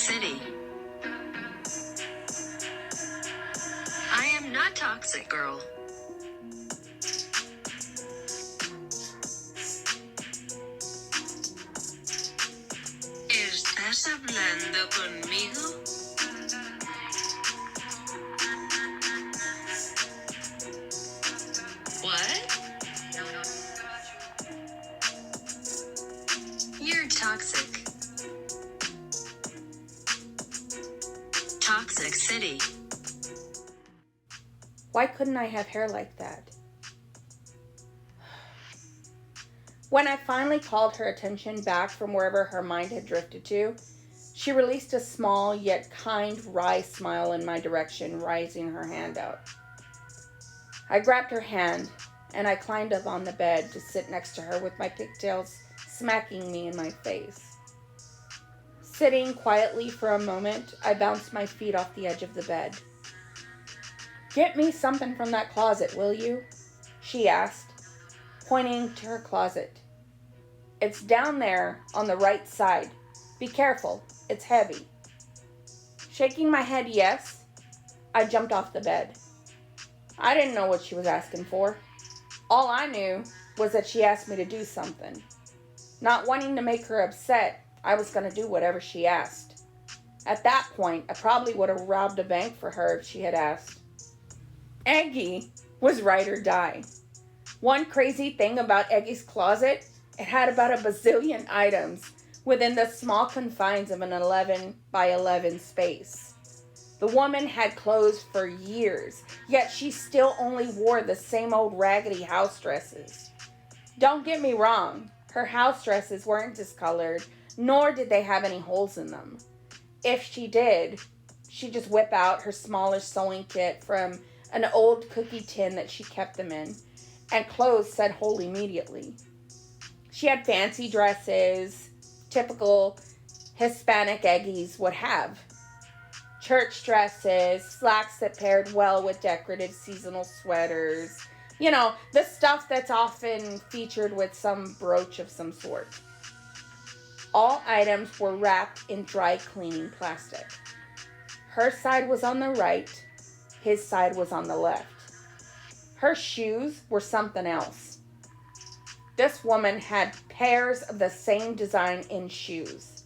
City. I am not toxic, girl. ¿Estás hablando conmigo? What? You're toxic. Toxic City. Why couldn't I have hair like that? When I finally called her attention back from wherever her mind had drifted to, she released a small yet kind wry smile in my direction, raising her hand out. I grabbed her hand and I climbed up on the bed to sit next to her with my pigtails smacking me in my face. Sitting quietly for a moment, I bounced my feet off the edge of the bed. "Get me something from that closet, will you?" she asked, pointing to her closet. "It's down there on the right side. Be careful, it's heavy." Shaking my head yes, I jumped off the bed. I didn't know what she was asking for. All I knew was that she asked me to do something. Not wanting to make her upset, I was going to do whatever she asked. At that point, I probably would have robbed a bank for her if she had asked. Eggy was ride or die. One crazy thing about Eggy's closet, it had about a bazillion items within the small confines of an 11 by 11 space. The woman had clothes for years, yet she still only wore the same old raggedy house dresses. Don't get me wrong, her house dresses weren't discolored, nor did they have any holes in them. If she did, she'd just whip out her smallish sewing kit from an old cookie tin that she kept them in, and clothes said hold immediately. She had fancy dresses, typical Hispanic Eggies would have. Church dresses, slacks that paired well with decorative seasonal sweaters. You know, the stuff that's often featured with some brooch of some sort. All items were wrapped in dry cleaning plastic. Her side was on the right, his side was on the left. Her shoes were something else. This woman had pairs of the same design in shoes.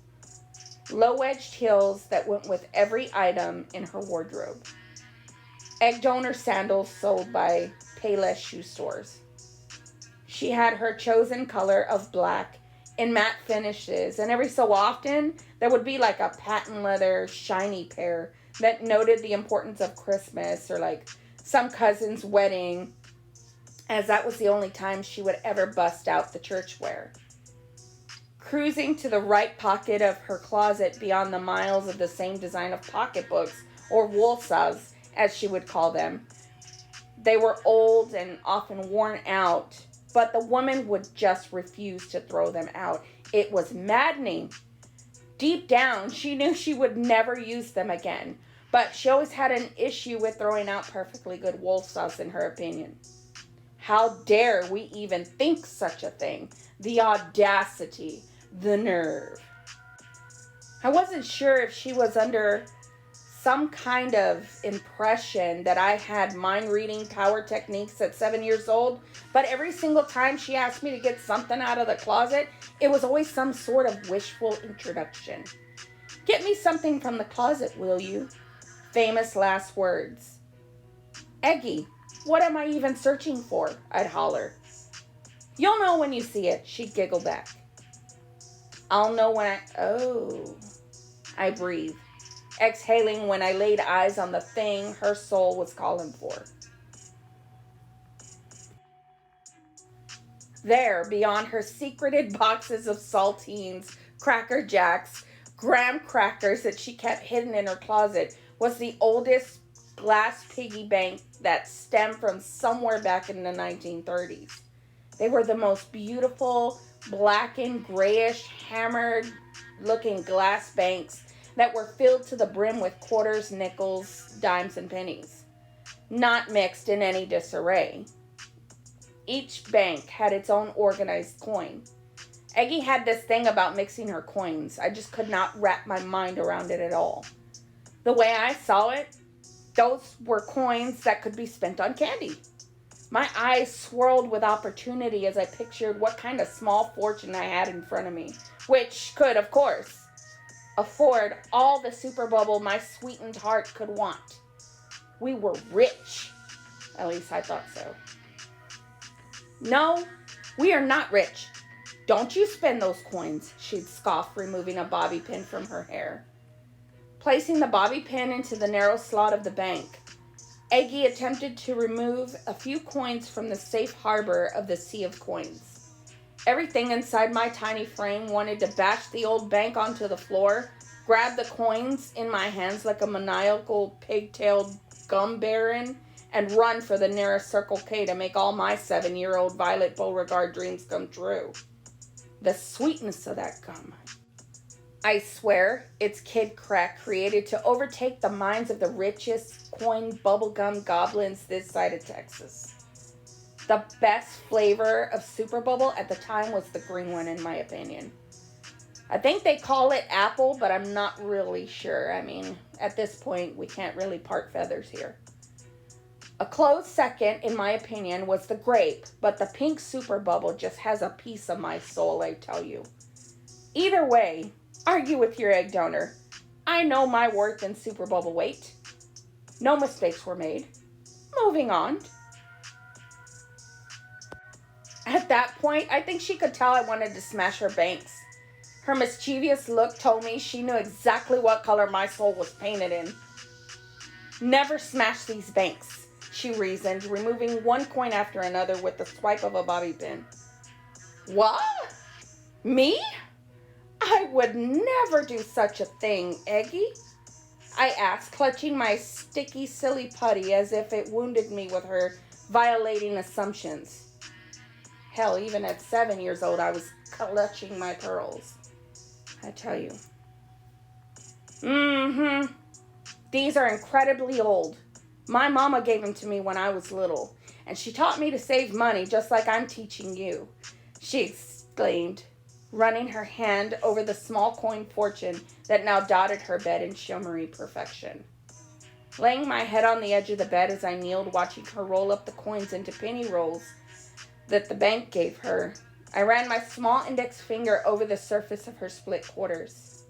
Low-edged heels that went with every item in her wardrobe. Egg donor sandals sold by Payless shoe stores. She had her chosen color of black in matte finishes, and every so often there would be like a patent leather shiny pair that noted the importance of Christmas or like some cousin's wedding, as that was the only time she would ever bust out the church wear. Cruising to the right pocket of her closet beyond the miles of the same design of pocketbooks, or bolsas, as she would call them. They were old and often worn out, but the woman would just refuse to throw them out. It was maddening. Deep down, she knew she would never use them again, but she always had an issue with throwing out perfectly good bolsas in her opinion. How dare we even think such a thing? The audacity, the nerve. I wasn't sure if she was under some kind of impression that I had mind-reading power techniques at 7 years old, but every single time she asked me to get something out of the closet, it was always some sort of wishful introduction. "Get me something from the closet, will you?" Famous last words. "Eggy, what am I even searching for?" I'd holler. "You'll know when you see it," she'd giggle back. "I'll know when I breathe, exhaling when I laid eyes on the thing her soul was calling for. There, beyond her secreted boxes of saltines, Cracker Jacks, graham crackers that she kept hidden in her closet, was the oldest glass piggy bank that stemmed from somewhere back in the 1930s. They were the most beautiful, blackened, grayish, hammered-looking glass banks that were filled to the brim with quarters, nickels, dimes, and pennies, not mixed in any disarray. Each bank had its own organized coin. Eggy had this thing about mixing her coins. I just could not wrap my mind around it at all. The way I saw it, those were coins that could be spent on candy. My eyes swirled with opportunity as I pictured what kind of small fortune I had in front of me, which could, of course, afford all the super bubble my sweetened heart could want. We were rich. At least I thought so. No, we are not rich. Don't you spend those coins, she'd scoff, removing a bobby pin from her hair. Placing the bobby pin into the narrow slot of the bank, Eggy attempted to remove a few coins from the safe harbor of the sea of coins. Everything inside my tiny frame wanted to bash the old bank onto the floor, grab the coins in my hands like a maniacal pig-tailed gum baron, and run for the nearest Circle K to make all my 7-year-old Violet Beauregard dreams come true. The sweetness of that gum. I swear, it's kid crack created to overtake the minds of the richest coin bubblegum goblins this side of Texas. The best flavor of Super Bubble at the time was the green one, in my opinion. I think they call it apple, but I'm not really sure. I mean, at this point, we can't really part feathers here. A close second, in my opinion, was the grape, but the pink Super Bubble just has a piece of my soul, I tell you. Either way, argue with your egg donor. I know my worth in Super Bubble weight. No mistakes were made. Moving on. At that point, I think she could tell I wanted to smash her banks. Her mischievous look told me she knew exactly what color my soul was painted in. Never smash these banks, she reasoned, removing one coin after another with the swipe of a bobby pin. What? Me? I would never do such a thing, Eggy, I asked, clutching my sticky, silly putty as if it wounded me with her violating assumptions. Hell, even at 7 years old, I was clutching my pearls. I tell you. These are incredibly old. My mama gave them to me when I was little, and she taught me to save money just like I'm teaching you, she exclaimed, running her hand over the small coin fortune that now dotted her bed in shimmery perfection. Laying my head on the edge of the bed as I kneeled, watching her roll up the coins into penny rolls that the bank gave her, I ran my small index finger over the surface of her split quarters.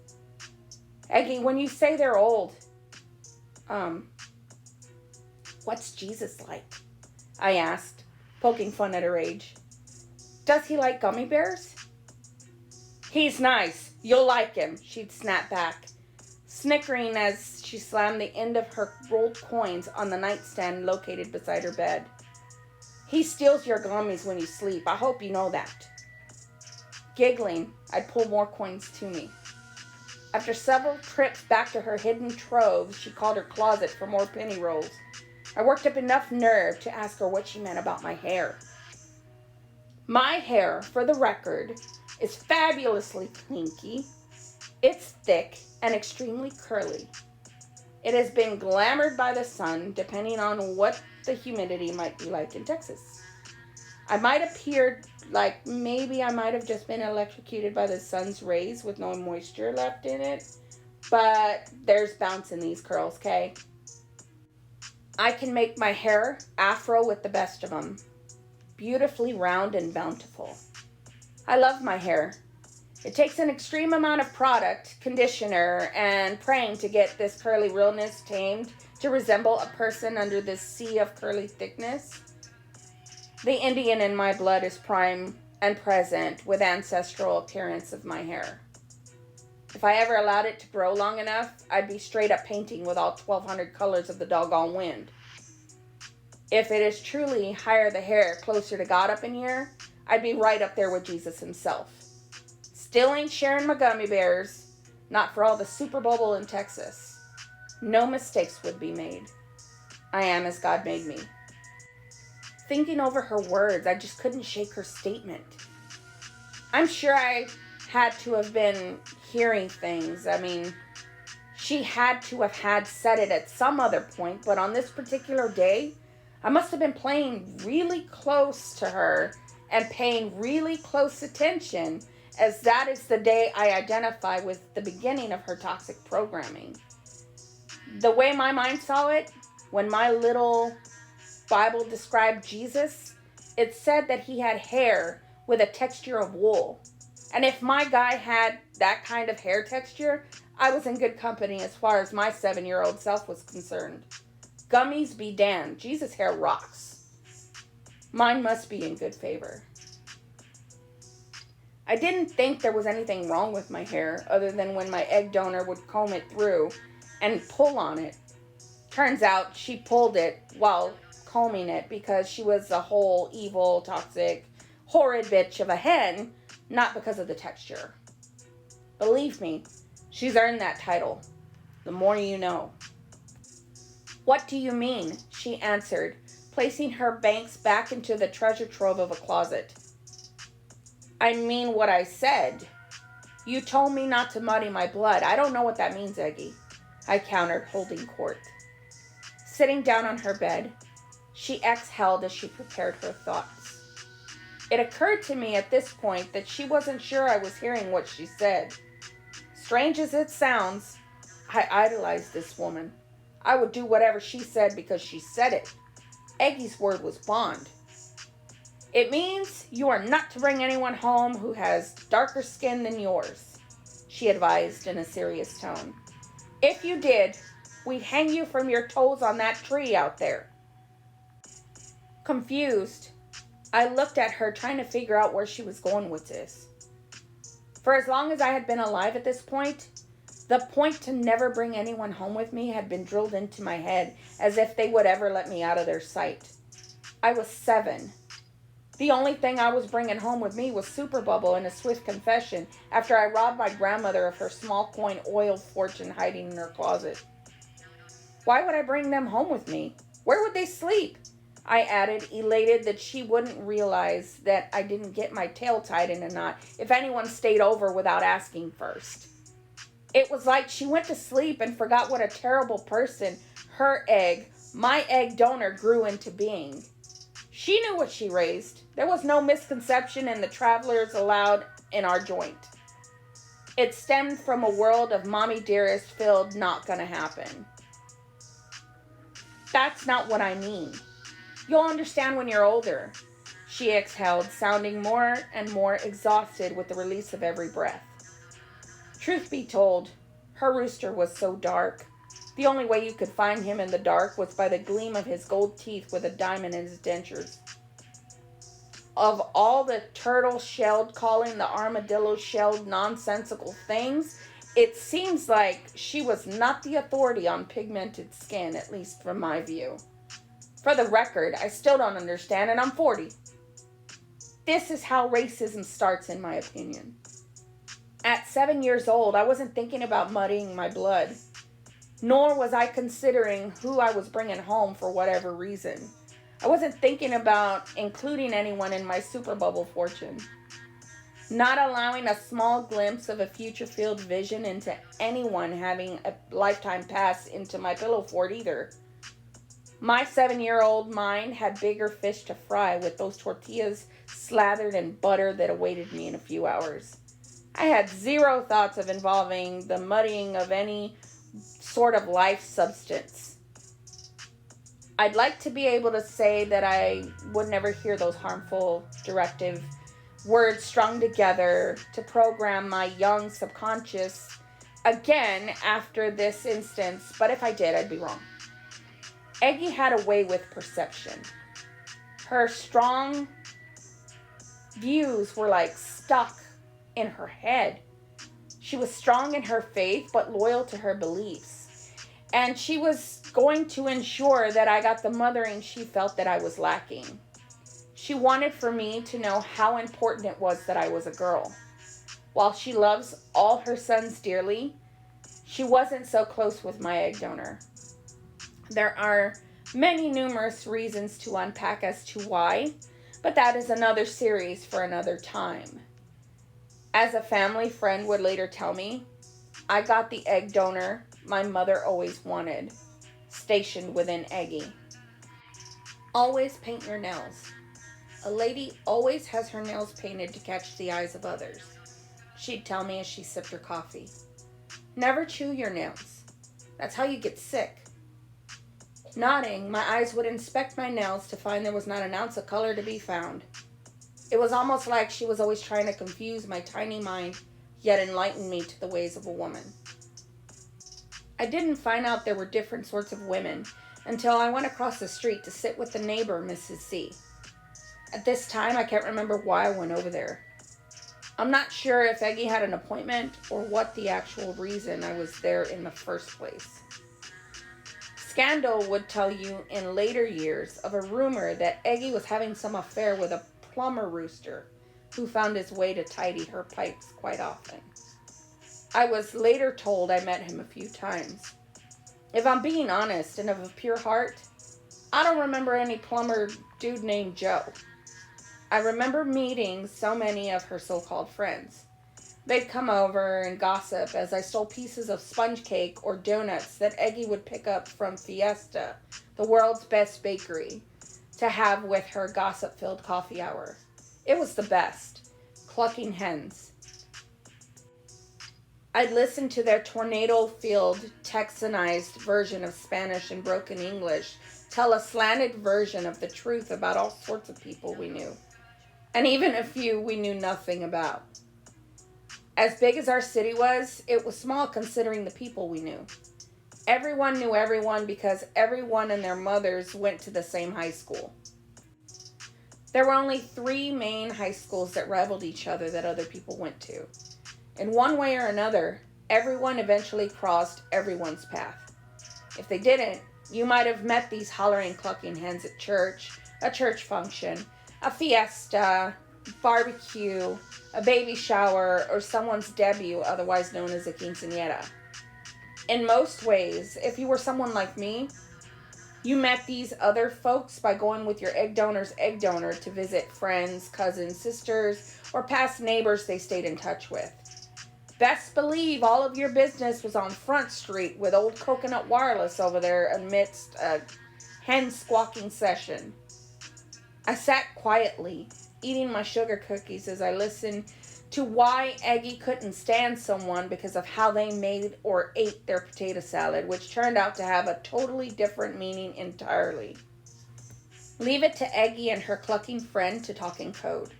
Eggy, when you say they're old, what's Jesus like? I asked, poking fun at her age. Does he like gummy bears? He's nice. You'll like him, she'd snap back, snickering as she slammed the end of her rolled coins on the nightstand located beside her bed. He steals your gummies when you sleep. I hope you know that. Giggling, I'd pull more coins to me. After several trips back to her hidden trove, she called her closet for more penny rolls. I worked up enough nerve to ask her what she meant about my hair. My hair, for the record, is fabulously kinky. It's thick and extremely curly. It has been glamored by the sun, depending on what the humidity might be like in Texas. I might appear like maybe I might have just been electrocuted by the sun's rays with no moisture left in it, but there's bounce in these curls, okay? I can make my hair afro with the best of them. Beautifully round and bountiful. I love my hair. It takes an extreme amount of product, conditioner, and praying to get this curly realness tamed to resemble a person under this sea of curly thickness. The Indian in my blood is prime and present with ancestral appearance of my hair. If I ever allowed it to grow long enough, I'd be straight up painting with all 1,200 colors of the doggone wind. If it is truly higher the hair, closer to God up in here, I'd be right up there with Jesus himself. Still ain't sharing my gummy bears, not for all the super bubble in Texas. No mistakes would be made. I am as God made me. Thinking over her words, I just couldn't shake her statement. I'm sure I had to have been hearing things. I mean, she had to have had said it at some other point, but on this particular day, I must have been playing really close to her and paying really close attention as that is the day I identify with the beginning of her toxic programming. The way my mind saw it, when my little Bible described Jesus, it said that he had hair with a texture of wool. And if my guy had that kind of hair texture, I was in good company as far as my 7-year-old self was concerned. Gummies be damned. Jesus' hair rocks. Mine must be in good favor. I didn't think there was anything wrong with my hair other than when my egg donor would comb it through and pull on it. Turns out she pulled it while combing it because she was a whole evil, toxic, horrid bitch of a hen, not because of the texture. Believe me, she's earned that title. The more you know. What do you mean? She answered, placing her banks back into the treasure trove of a closet. I mean what I said. You told me not to muddy my blood. I don't know what that means, Eggy, I countered, holding court. Sitting down on her bed, she exhaled as she prepared her thoughts. It occurred to me at this point that she wasn't sure I was hearing what she said. Strange as it sounds, I idolized this woman. I would do whatever she said because she said it. Eggy's word was bond. It means you are not to bring anyone home who has darker skin than yours, she advised in a serious tone. If you did, we'd hang you from your toes on that tree out there. Confused, I looked at her trying to figure out where she was going with this. For as long as I had been alive at this point, the point to never bring anyone home with me had been drilled into my head as if they would ever let me out of their sight. I was 7. The only thing I was bringing home with me was Super Bubble and a swift confession after I robbed my grandmother of her small coin oil fortune hiding in her closet. Why would I bring them home with me? Where would they sleep? I added, elated that she wouldn't realize that I didn't get my tail tied in a knot if anyone stayed over without asking first. It was like she went to sleep and forgot what a terrible person her egg, my egg donor, grew into being. She knew what she raised. There was no misconception in the travelers allowed in our joint. It stemmed from a world of mommy dearest filled not gonna happen. That's not what I mean. You'll understand when you're older, she exhaled, sounding more and more exhausted with the release of every breath. Truth be told, her rooster was so dark. The only way you could find him in the dark was by the gleam of his gold teeth with a diamond in his dentures. Of all the turtle-shelled calling the armadillo-shelled nonsensical things, it seems like she was not the authority on pigmented skin, at least from my view. For the record, I still don't understand, and I'm 40. This is how racism starts, in my opinion. At 7 years old, I wasn't thinking about muddying my blood, nor was I considering who I was bringing home for whatever reason. I wasn't thinking about including anyone in my Super Bubble fortune, not allowing a small glimpse of a future-filled vision into anyone having a lifetime pass into my pillow fort either. My 7-year-old mind had bigger fish to fry with those tortillas slathered in butter that awaited me in a few hours. I had zero thoughts of involving the muddying of any sort of life substance. I'd like to be able to say that I would never hear those harmful, directive words strung together to program my young subconscious again after this instance, but if I did, I'd be wrong. Eggy had a way with perception. Her strong views were like stuck in her head. She was strong in her faith, but loyal to her beliefs. And she was going to ensure that I got the mothering she felt that I was lacking. She wanted for me to know how important it was that I was a girl. While she loves all her sons dearly, she wasn't so close with my egg donor. There are many numerous reasons to unpack as to why, but that is another series for another time. As a family friend would later tell me, I got the egg donor my mother always wanted, stationed within Eggy. Always paint your nails. A lady always has her nails painted to catch the eyes of others. she'd tell me as she sipped her coffee. Never chew your nails. That's how you get sick. Nodding, my eyes would inspect my nails to find there was not an ounce of color to be found. It was almost like she was always trying to confuse my tiny mind, yet enlighten me to the ways of a woman. I didn't find out there were different sorts of women until I went across the street to sit with the neighbor, Mrs. C. At this time, I can't remember why I went over there. I'm not sure if Eggy had an appointment or what the actual reason I was there in the first place. Scandal would tell you in later years of a rumor that Eggy was having some affair with a plumber rooster who found his way to tidy her pipes quite often. I was later told I met him a few times. If I'm being honest and of a pure heart, I don't remember any plumber dude named Joe. I remember meeting so many of her so-called friends. They'd come over and gossip as I stole pieces of sponge cake or donuts that Eggy would pick up from Fiesta, the world's best bakery, to have with her gossip-filled coffee hour. It was the best. Clucking hens. I'd listen to their tornado-filled, Texanized version of Spanish and broken English tell a slanted version of the truth about all sorts of people we knew, and even a few we knew nothing about. As big as our city was, it was small considering the people we knew. Everyone knew everyone because everyone and their mothers went to the same high school. There were only 3 main high schools that rivaled each other that other people went to. In one way or another, everyone eventually crossed everyone's path. If they didn't, you might have met these hollering, clucking hens at church, a church function, a fiesta, barbecue, a baby shower, or someone's debut, otherwise known as a quinceañera. In most ways, if you were someone like me, you met these other folks by going with your egg donor's egg donor to visit friends, cousins, sisters, or past neighbors they stayed in touch with. Best believe all of your business was on Front Street with old Coconut Wireless over there amidst a hen squawking session. I sat quietly, eating my sugar cookies as I listened to why Eggy couldn't stand someone because of how they made or ate their potato salad, which turned out to have a totally different meaning entirely. Leave it to Eggy and her clucking friend to talk in code.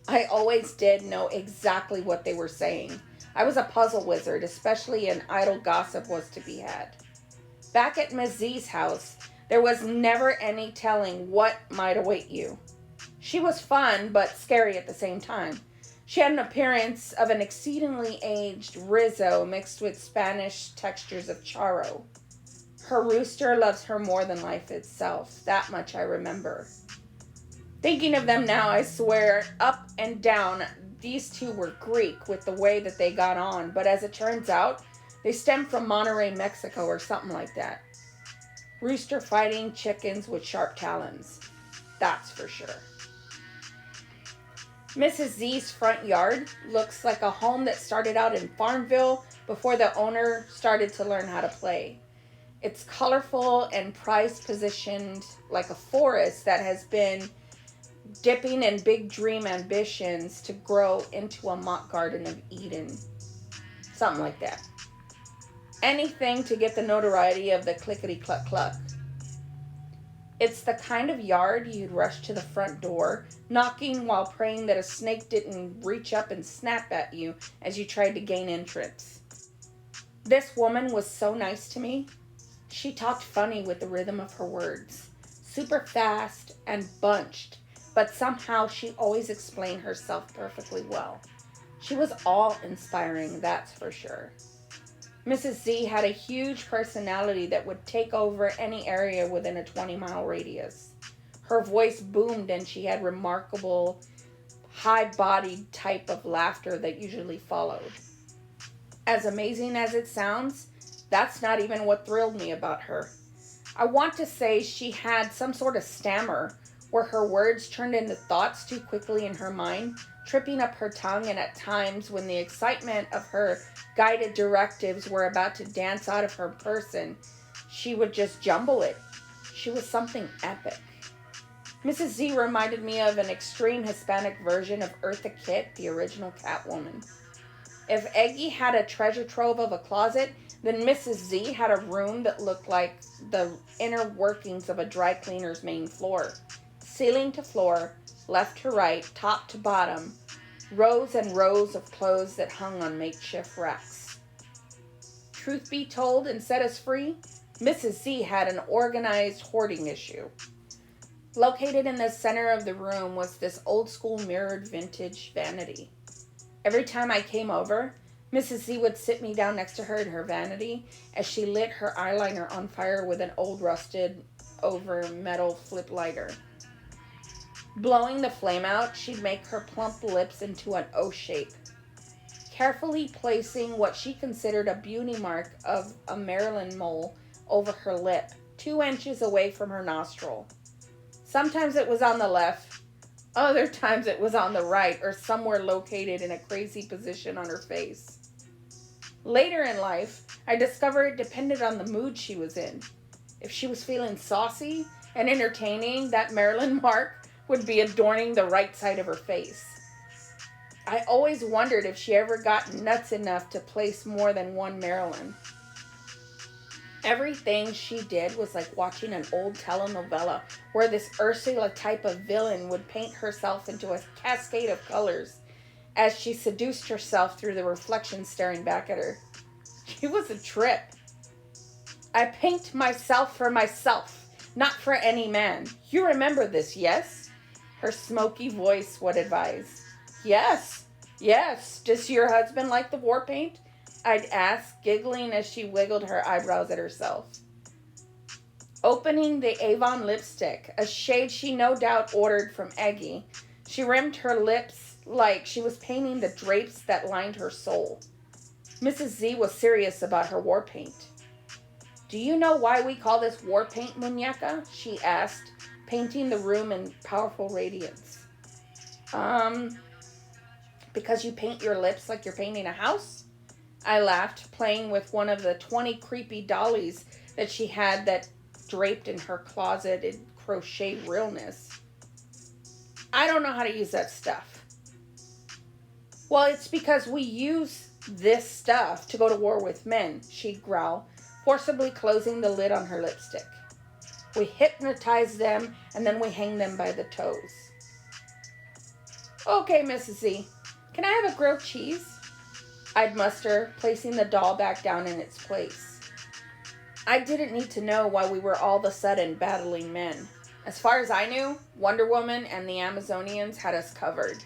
I always did know exactly what they were saying. I was a puzzle wizard, especially in idle gossip was to be had. Back at Miss Z's house, there was never any telling what might await you. She was fun, but scary at the same time. She had an appearance of an exceedingly aged Rizzo mixed with Spanish textures of charro. Her rooster loves her more than life itself. That much I remember. Thinking of them now, I swear, up and down, these two were Greek with the way that they got on, but as it turns out, they stem from Monterrey, Mexico, or something like that. Rooster fighting chickens with sharp talons. That's for sure. Mrs. Z's front yard looks like a home that started out in Farmville before the owner started to learn how to play. It's colorful and prize-positioned like a forest that has been dipping in big dream ambitions to grow into a mock garden of Eden. Something like that. Anything to get the notoriety of the clickety-cluck-cluck. It's the kind of yard you'd rush to the front door, knocking while praying that a snake didn't reach up and snap at you as you tried to gain entrance. This woman was so nice to me. She talked funny with the rhythm of her words, super fast and bunched, but somehow she always explained herself perfectly well. She was awe-inspiring, that's for sure. Mrs. Z had a huge personality that would take over any area within a 20-mile radius. Her voice boomed and she had remarkable, high-bodied type of laughter that usually followed. As amazing as it sounds, that's not even what thrilled me about her. I want to say she had some sort of stammer where her words turned into thoughts too quickly in her mind, tripping up her tongue, and at times when the excitement of her guided directives were about to dance out of her person, she would just jumble it. She was something epic. Mrs. Z reminded me of an extreme Hispanic version of Eartha Kitt, the original Catwoman. If Eggy had a treasure trove of a closet, then Mrs. Z had a room that looked like the inner workings of a dry cleaner's main floor. Ceiling to floor, left to right, top to bottom, rows and rows of clothes that hung on makeshift racks. Truth be told and set us free, Mrs. Z had an organized hoarding issue. Located in the center of the room was this old school mirrored vintage vanity. Every time I came over, Mrs. Z would sit me down next to her in her vanity as she lit her eyeliner on fire with an old rusted over metal flip lighter. Blowing the flame out, she'd make her plump lips into an O shape, carefully placing what she considered a beauty mark of a Maryland mole over her lip, 2 inches away from her nostril. Sometimes it was on the left, other times it was on the right or somewhere located in a crazy position on her face. Later in life, I discovered it depended on the mood she was in. If she was feeling saucy and entertaining, that Maryland mark would be adorning the right side of her face. I always wondered if she ever got nuts enough to place more than one Maryland. Everything she did was like watching an old telenovela where this Ursula type of villain would paint herself into a cascade of colors as she seduced herself through the reflection staring back at her. She was a trip. I paint myself for myself, not for any man. You remember this, yes? Her smoky voice would advise. Yes. Does your husband like the war paint? I'd ask, giggling as she wiggled her eyebrows at herself. Opening the Avon lipstick, a shade she no doubt ordered from Eggy, she rimmed her lips like she was painting the drapes that lined her soul. Mrs. Z was serious about her war paint. Do you know why we call this war paint, muñeca? She asked, painting the room in powerful radiance. Because you paint your lips like you're painting a house? I laughed, playing with one of the 20 creepy dollies that she had that draped in her closet in crochet realness. I don't know how to use that stuff. Well, it's because we use this stuff to go to war with men, she'd growl, forcibly closing the lid on her lipstick. We hypnotize them and then we hang them by the toes. Okay, Mrs. Z, can I have a grilled cheese? I'd muster, placing the doll back down in its place. I didn't need to know why we were all of a sudden battling men. As far as I knew, Wonder Woman and the Amazonians had us covered.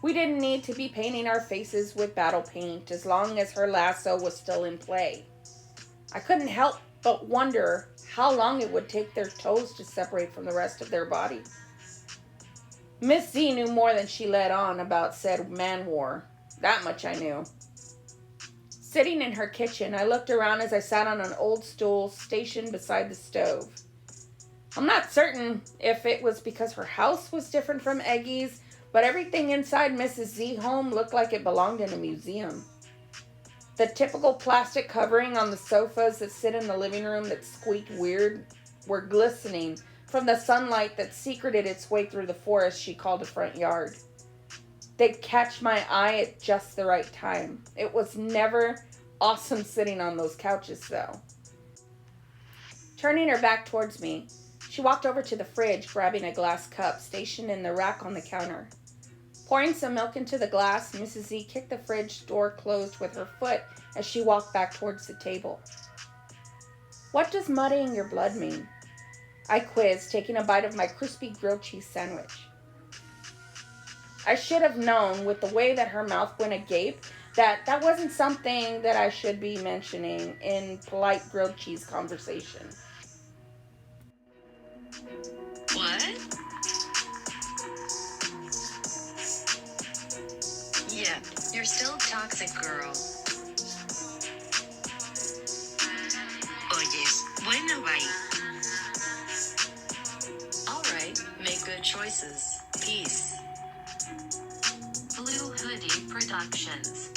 We didn't need to be painting our faces with battle paint as long as her lasso was still in play. I couldn't help but wonder how long it would take their toes to separate from the rest of their body. Miss Z knew more than she let on about said man war. That much I knew. Sitting in her kitchen, I looked around as I sat on an old stool stationed beside the stove. I'm not certain if it was because her house was different from Eggy's, but everything inside Mrs. Z home looked like it belonged in a museum. The typical plastic covering on the sofas that sit in the living room that squeaked weird were glistening from the sunlight that secreted its way through the forest she called a front yard. They'd catch my eye at just the right time. It was never awesome sitting on those couches, though. Turning her back towards me, she walked over to the fridge, grabbing a glass cup stationed in the rack on the counter. Pouring some milk into the glass, Mrs. Z kicked the fridge door closed with her foot as she walked back towards the table. What does muddying your blood mean? I quizzed, taking a bite of my crispy grilled cheese sandwich. I should have known, with the way that her mouth went agape, that wasn't something that I should be mentioning in polite grilled cheese conversation. What? Yeah, you're still toxic, girl. Oyes, bueno, bye. Alright, make good choices. Peace. Blue Hoodie Productions.